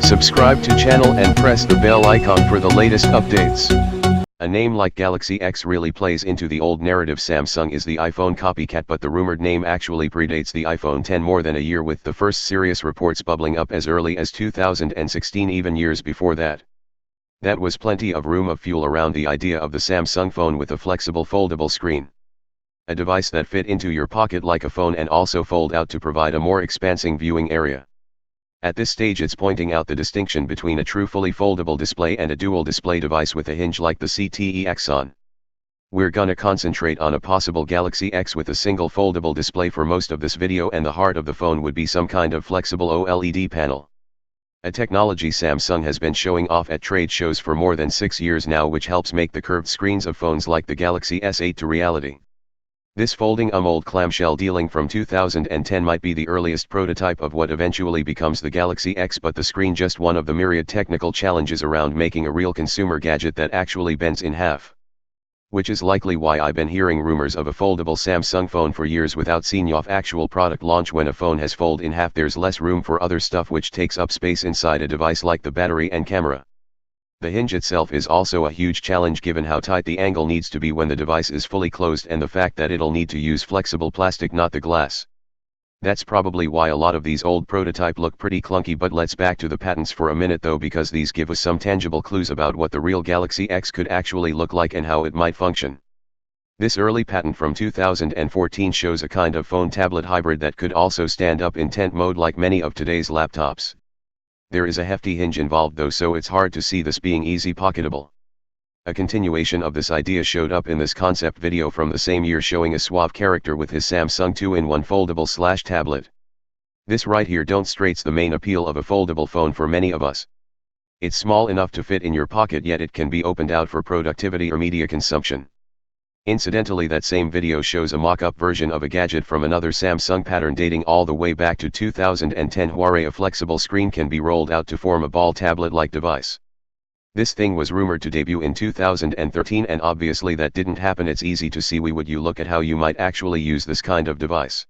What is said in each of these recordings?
Subscribe to channel and press the bell icon for the latest updates. A name like Galaxy X really plays into the old narrative. Samsung is the iPhone copycat, but the rumored name actually predates the iPhone X more than a year, with the first serious reports bubbling up as early as 2016, even years before that. That was plenty of room of fuel around the idea of the Samsung phone with a flexible foldable screen. A device that fit into your pocket like a phone and also fold out to provide a more expansive viewing area. At this stage it's pointing out the distinction between a true fully foldable display and a dual display device with a hinge like the CTE Exon. We're gonna concentrate on a possible Galaxy X with a single foldable display for most of this video, and the heart of the phone would be some kind of flexible OLED panel. A technology Samsung has been showing off at trade shows for more than 6 years now, which helps make the curved screens of phones like the Galaxy S8 to reality. This folding AMOLED clamshell dealing from 2010 might be the earliest prototype of what eventually becomes the Galaxy X, but the screen just one of the myriad technical challenges around making a real consumer gadget that actually bends in half. Which is likely why I've been hearing rumors of a foldable Samsung phone for years without seeing off actual product launch. When a phone has folded in half, there's less room for other stuff which takes up space inside a device like the battery and camera. The hinge itself is also a huge challenge given how tight the angle needs to be when the device is fully closed, and the fact that it'll need to use flexible plastic, not the glass. That's probably why a lot of these old prototypes look pretty clunky, but let's back to the patents for a minute though, because these give us some tangible clues about what the real Galaxy X could actually look like and how it might function. This early patent from 2014 shows a kind of phone-tablet hybrid that could also stand up in tent mode like many of today's laptops. There is a hefty hinge involved though, so it's hard to see this being easy pocketable. A continuation of this idea showed up in this concept video from the same year, showing a suave character with his Samsung 2-in-1 foldable/tablet. This right here demonstrates the main appeal of a foldable phone for many of us. It's small enough to fit in your pocket, yet it can be opened out for productivity or media consumption. Incidentally, that same video shows a mock-up version of a gadget from another Samsung pattern dating all the way back to 2010, where a flexible screen can be rolled out to form a ball tablet-like device. This thing was rumored to debut in 2013, and obviously that didn't happen. It's easy to see why would you look at how you might actually use this kind of device.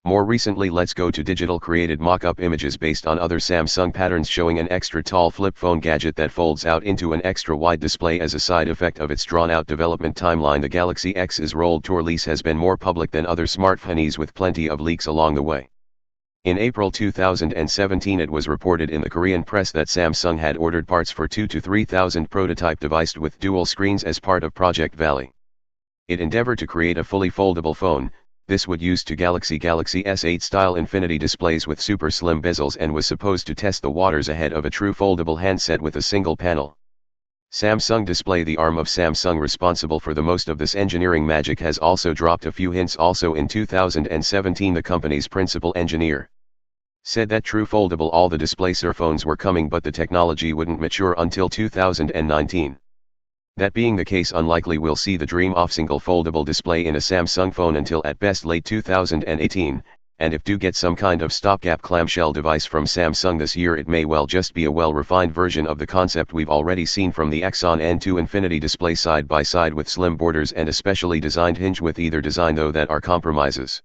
More recently, let's go to digital created mock-up images based on other Samsung patterns showing an extra tall flip phone gadget that folds out into an extra wide display as a side effect of its drawn-out development timeline. The Galaxy X's rolled tour release has been more public than other smartphones, with plenty of leaks along the way. In April 2017 it was reported in the Korean press that Samsung had ordered parts for 2,000 to 3,000 prototype devices with dual screens as part of Project Valley. It endeavored to create a fully foldable phone. This would use two Galaxy S8 style infinity displays with super slim bezels, and was supposed to test the waters ahead of a true foldable handset with a single panel. Samsung Display, the arm of Samsung responsible for the most of this engineering magic, has also dropped a few hints. Also in 2017 the company's principal engineer said that true foldable all the display phones were coming, but the technology wouldn't mature until 2019. That being the case, unlikely we'll see the dream of single foldable display in a Samsung phone until at best late 2018, and if do get some kind of stopgap clamshell device from Samsung this year, it may well just be a well-refined version of the concept we've already seen from the Exon N2 Infinity display, side by side with slim borders and a specially designed hinge. With either design though that are compromises.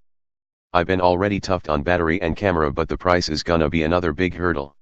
I've been already toughed on battery and camera, but the price is gonna be another big hurdle.